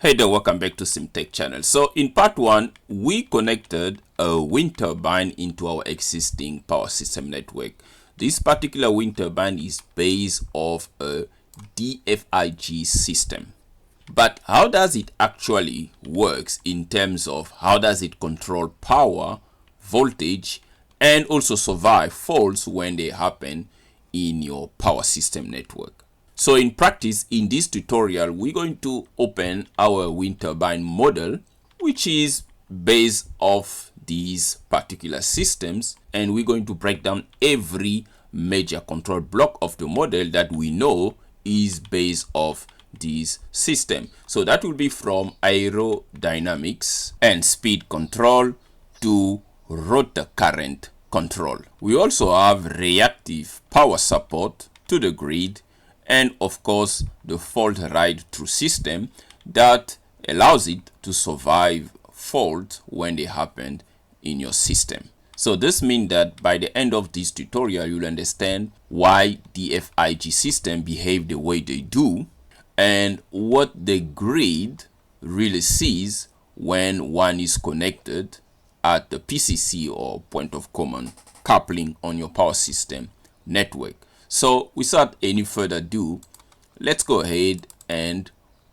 Hey there, welcome back to CMTEQ channel. So in part 1, we connected a wind turbine into our existing power system network. This particular wind turbine is based off a DFIG system. But how does it actually works in terms of how does it control power, voltage, and also survive faults when they happen in your power system network? So in practice, in this tutorial, we're going to open our wind turbine model, which is based off these particular systems, and we're going to break down every major control block of the model that we know is based off this system. So that will be from aerodynamics and speed control to rotor current control. We also have reactive power support to the grid, and of course the fault ride through system that allows it to survive fault when they happen in your system. So this means that by the end of this tutorial, you'll understand why DFIG system behave the way they do and what the grid really sees when one is connected at the PCC or point of common coupling on your power system network. So without any further ado, let's go ahead and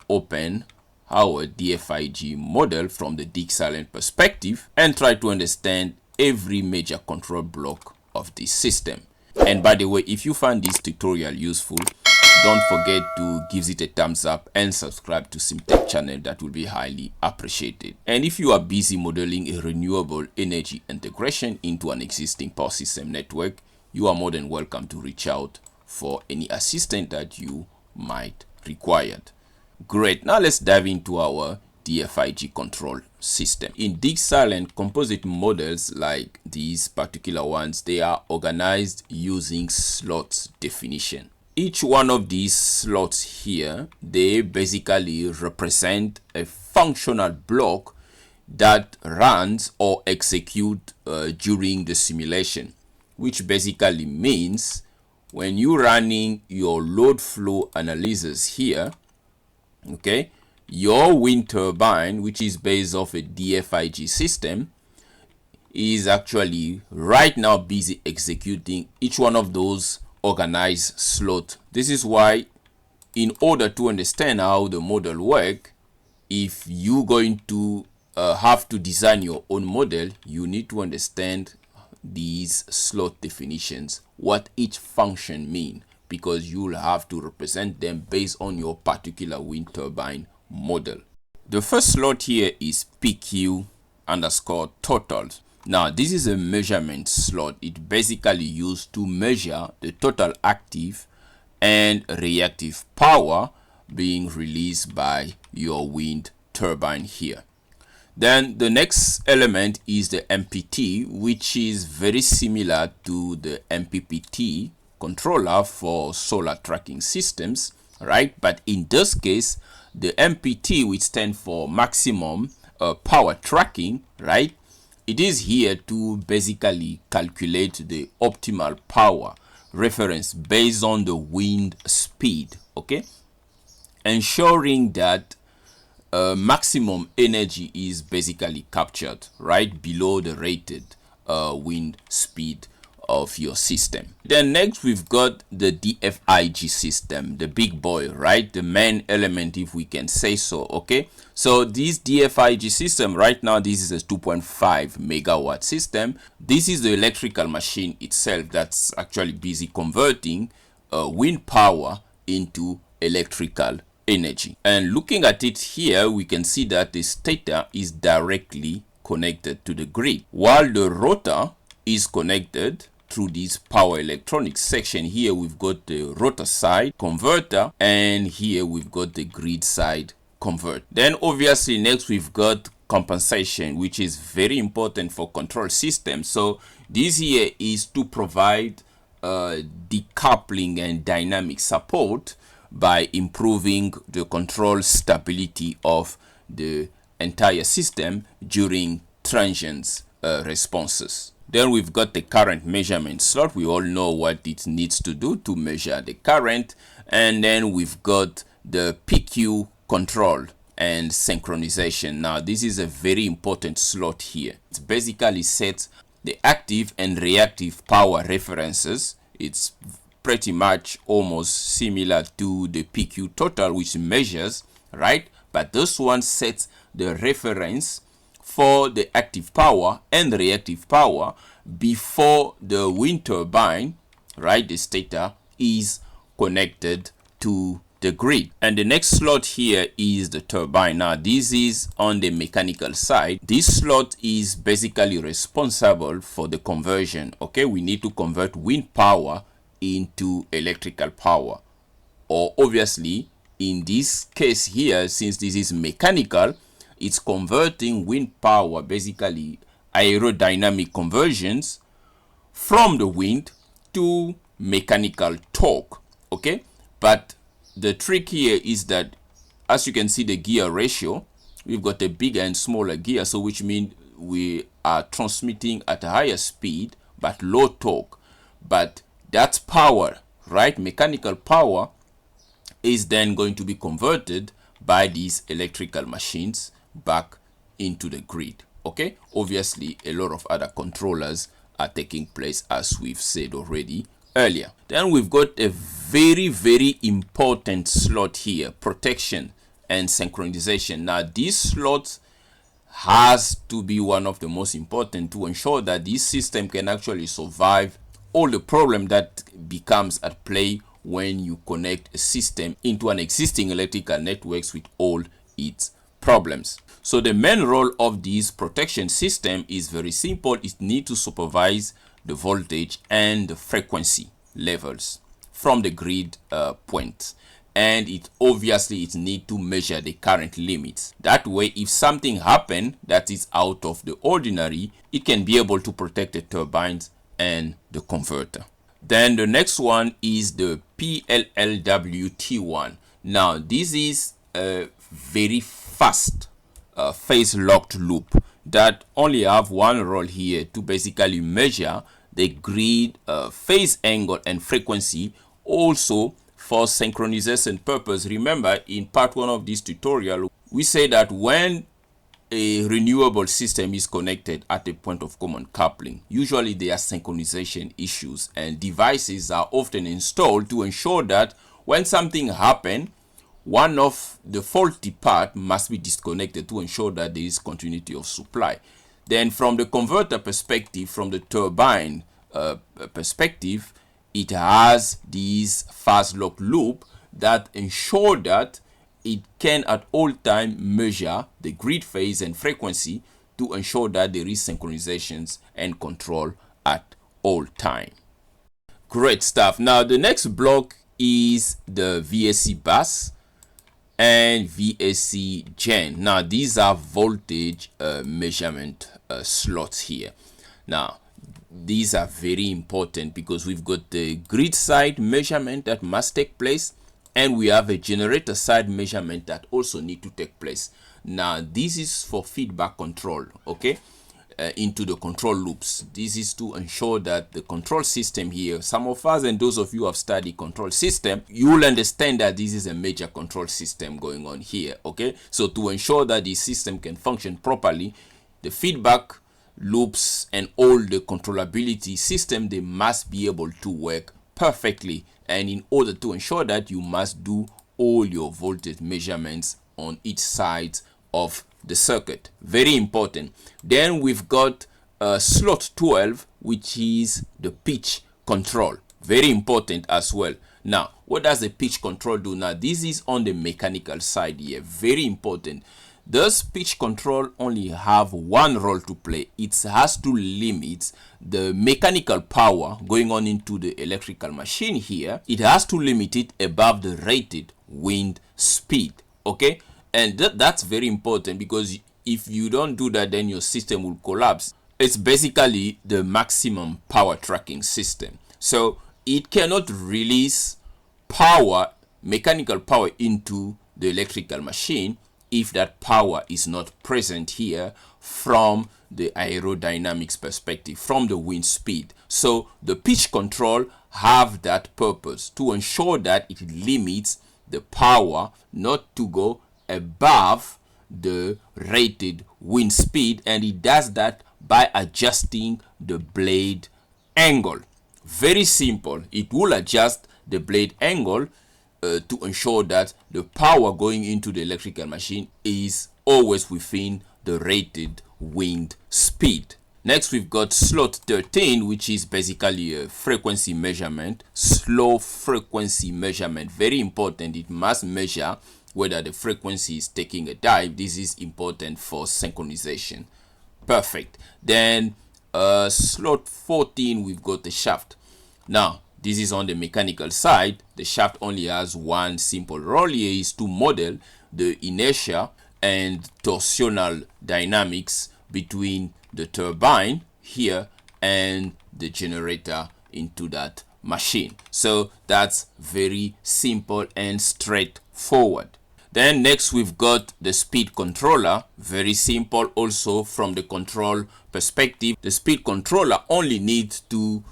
open our DFIG model from the DIgSILENT perspective and try to understand every major control block of this system. And by the way, if you find this tutorial useful, don't forget to give it a thumbs up and subscribe to CMTEQ channel. That will be highly appreciated. And if you are busy modeling a renewable energy integration into an existing power system network, you are more than welcome to reach out for any assistance that you might require. Great. Now let's dive into our DFIG control system. In DIgSILENT, composite models like these particular ones, they are organized using slots definition. Each one of these slots here, they basically represent a functional block that runs or execute during the simulation, which basically means when you're running your load flow analysis here, okay, your wind turbine, which is based off a DFIG system, is actually right now busy executing each one of those organized slots. This is why, in order to understand how the model works, if you're going to have to design your own model, you need to understand these slot definitions, what each function mean, because you'll have to represent them based on your particular wind turbine model. The first slot here is PQ underscore totals. Now this is a measurement slot. It basically used to measure the total active and reactive power being released by your wind turbine here. Then the next element is the MPT, which is very similar to the MPPT controller for solar tracking systems, right? But in this case, the MPT, which stands for maximum power tracking, right? It is here to basically calculate the optimal power reference based on the wind speed, okay? Ensuring that maximum energy is basically captured right below the rated wind speed of your system. Then next we've got the DFIG system, the big boy, right? The main element, if we can say so, okay? So this DFIG system right now, this is a 2.5 megawatt system. This is the electrical machine itself that's actually busy converting wind power into electrical energy. And looking at it here, we can see that the stator is directly connected to the grid, while the rotor is connected through this power electronics section. Here we've got the rotor side converter, and here we've got the grid side converter. Then obviously next we've got compensation, which is very important for control systems. So this here is to provide decoupling and dynamic support by improving the control stability of the entire system during transient responses. Then we've got the current measurement slot. We all know what it needs to do to measure the current. And then we've got the PQ control and synchronization. Now this is a very important slot here. It basically sets the active and reactive power references. It's pretty much almost similar to the PQ total, which measures, right? But this one sets the reference for the active power and the reactive power before the wind turbine, right, the stator, is connected to the grid. And the next slot here is the turbine. Now this is on the mechanical side. This slot is basically responsible for the conversion. Okay, we need to convert wind power into electrical power, or obviously in this case here, since this is mechanical, it's converting wind power, basically aerodynamic conversions from the wind to mechanical torque. Okay, but the trick here is that, as you can see, the gear ratio, we've got a bigger and smaller gear, so which means we are transmitting at a higher speed but low torque. But that's power, right? Mechanical power is then going to be converted by these electrical machines back into the grid. Okay, obviously a lot of other controllers are taking place, as we've said already earlier. Then we've got a very important slot here, protection and synchronization. Now this slot has to be one of the most important to ensure that this system can actually survive all the problem that becomes at play when you connect a system into an existing electrical networks with all its problems. So the main role of this protection system is very simple. It needs to supervise the voltage and the frequency levels from the grid point, and it needs to measure the current limits. That way, if something happens that is out of the ordinary, it can be able to protect the turbines and the converter. Then the next one is the PLLWT1. Now this is a very fast phase locked loop that only have one role here, to basically measure the grid phase angle and frequency, also for synchronization purpose. Remember, in part 1 of this tutorial, we say that when a renewable system is connected at a point of common coupling, usually there are synchronization issues, and devices are often installed to ensure that when something happens, one of the faulty part must be disconnected to ensure that there is continuity of supply. Then from the converter perspective, from the turbine perspective, it has this fast lock loop that ensure that it can at all time measure the grid phase and frequency to ensure that there is synchronizations and control at all time. Great stuff. Now the next block is the VSC bus and VSC gen. Now these are voltage measurement slots here. Now these are very important because we've got the grid side measurement that must take place, and we have a generator side measurement that also need to take place. Now this is for feedback control, okay, into the control loops. This is to ensure that the control system here, some of us and those of you who have studied control system, you will understand that this is a major control system going on here. Okay, so to ensure that the system can function properly, the feedback loops and all the controllability system, they must be able to work perfectly. And in order to ensure that, you must do all your voltage measurements on each side of the circuit. Very important. Then we've got slot 12, which is the pitch control. Very important as well. Now, what does the pitch control do? Now, this is on the mechanical side here. Very important. Does pitch control only have one role to play? It has to limit the mechanical power going on into the electrical machine here. It has to limit it above the rated wind speed. Okay, and that's very important, because if you don't do that, then your system will collapse. It's basically the maximum power tracking system, so it cannot release power, mechanical power, into the electrical machine if that power is not present here from the aerodynamics perspective, from the wind speed. So the pitch control have that purpose, to ensure that it limits the power not to go above the rated wind speed, and it does that by adjusting the blade angle. Very simple. It will adjust the blade angle to ensure that the power going into the electrical machine is always within the rated wind speed. Next, we've got slot 13, which is basically a frequency measurement, slow frequency measurement. Very important. It must measure whether the frequency is taking a dive. This is important for synchronization. Perfect. Then slot 14, we've got the shaft. Now, this is on the mechanical side. The shaft only has one simple role here, is to model the inertia and torsional dynamics between the turbine here and the generator into that machine. So that's very simple and straightforward. Then next, we've got the speed controller. Very simple also from the control perspective. The speed controller only needs to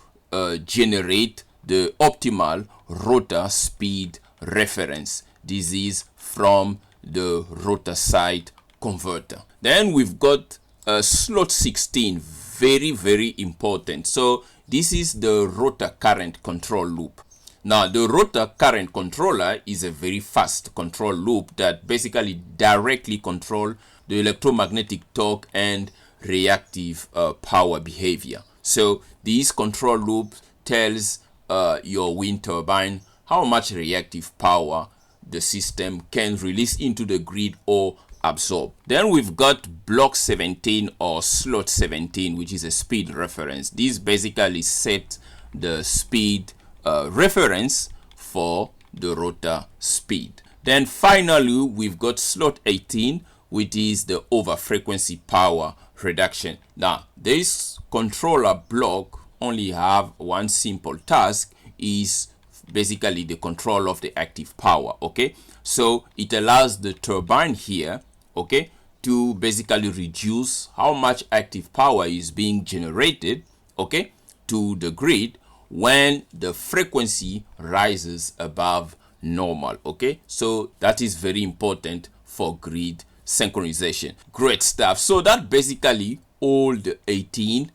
generate the optimal rotor speed reference. This is from the Rotor-side converter. Then we've got slot 16, very important. So this is the rotor current control loop. Now, the rotor current controller is a very fast control loop that basically directly control the electromagnetic torque and reactive power behavior. So this control loop tells your wind turbine how much reactive power the system can release into the grid or absorb. Then we've got block 17 or slot 17, which is a speed reference. This basically sets the speed reference for the rotor speed. Then finally, we've got slot 18, which is the over frequency power reduction. Now, this controller block only have one simple task, is basically the control of the active power. Okay, so it allows the turbine here, okay, to basically reduce how much active power is being generated, okay, to the grid when the frequency rises above normal. Okay, so that is very important for grid synchronization. Great stuff. So that basically all the 18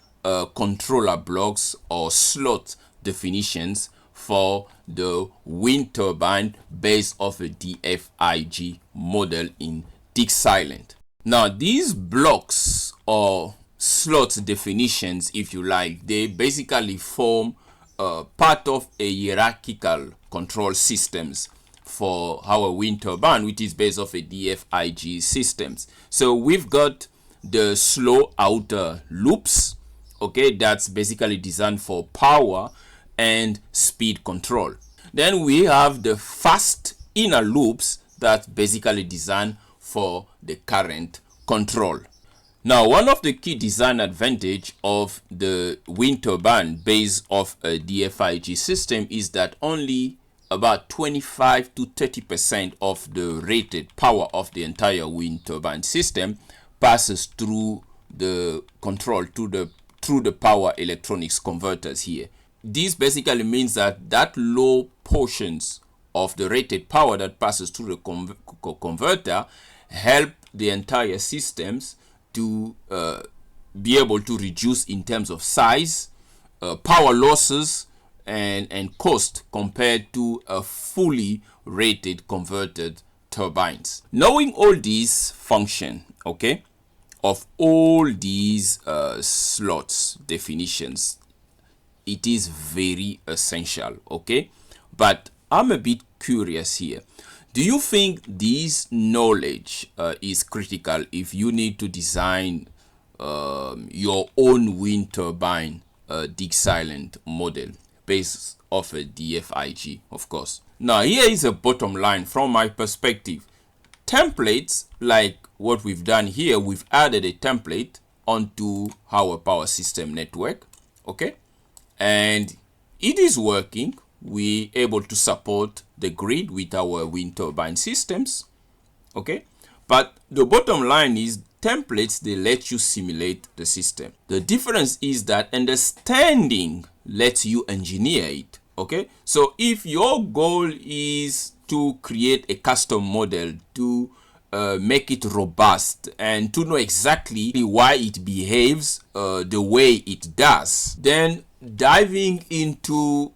controller blocks or slot definitions for the wind turbine based off a DFIG model in DIgSILENT. Now, these blocks or slot definitions, if you like, they basically form part of a hierarchical control systems for our wind turbine, which is based off a DFIG systems. So we've got the slow outer loops, okay, that's basically designed for power and speed control. Then we have the fast inner loops that's basically designed for the current control. Now, one of the key design advantage of the wind turbine based off a DFIG system is that only about 25 to 30% of the rated power of the entire wind turbine system passes through the control through the power electronics converters here. This basically means that low portions of the rated power that passes through the converter help the entire systems to be able to reduce in terms of size, power losses, and cost compared to a fully rated converted turbines. Knowing all these function, okay, of all these slots definitions, it is very essential, okay? But I'm a bit curious here. Do you think this knowledge is critical if you need to design your own wind turbine DIgSILENT model based off a DFIG, of course? Now, here is a bottom line from my perspective. Templates like what we've done here, we've added a template onto our power system network, okay? And it is working. We're able to support the grid with our wind turbine systems, okay? But the bottom line is templates, they let you simulate the system. The difference is that understanding lets you engineer it, okay? So if your goal is to create a custom model to make it robust and to know exactly why it behaves the way it does. Then diving into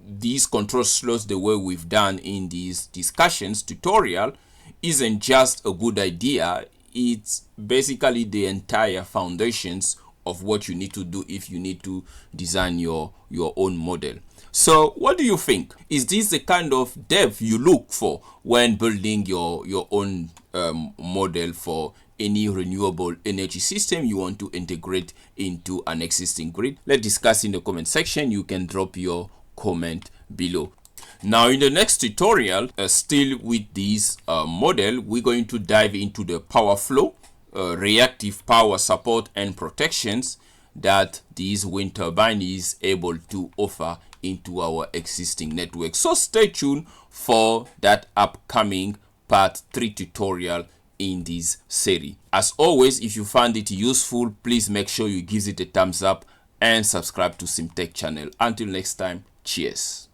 these control slots the way we've done in these discussions tutorial isn't just a good idea. It's basically the entire foundations of what you need to do if you need to design your own model. So what do you think? Is this the kind of depth you look for when building your own model for any renewable energy system you want to integrate into an existing grid? Let's discuss in the comment section. You can drop your comment below. Now in the next tutorial, still with this model, we're going to dive into the power flow, reactive power support and protections that this wind turbine is able to offer into our existing network. So stay tuned for that upcoming part 3 tutorial in this series. As always, if you found it useful, please make sure you give it a thumbs up and subscribe to CMTEQ channel. Until next time, cheers.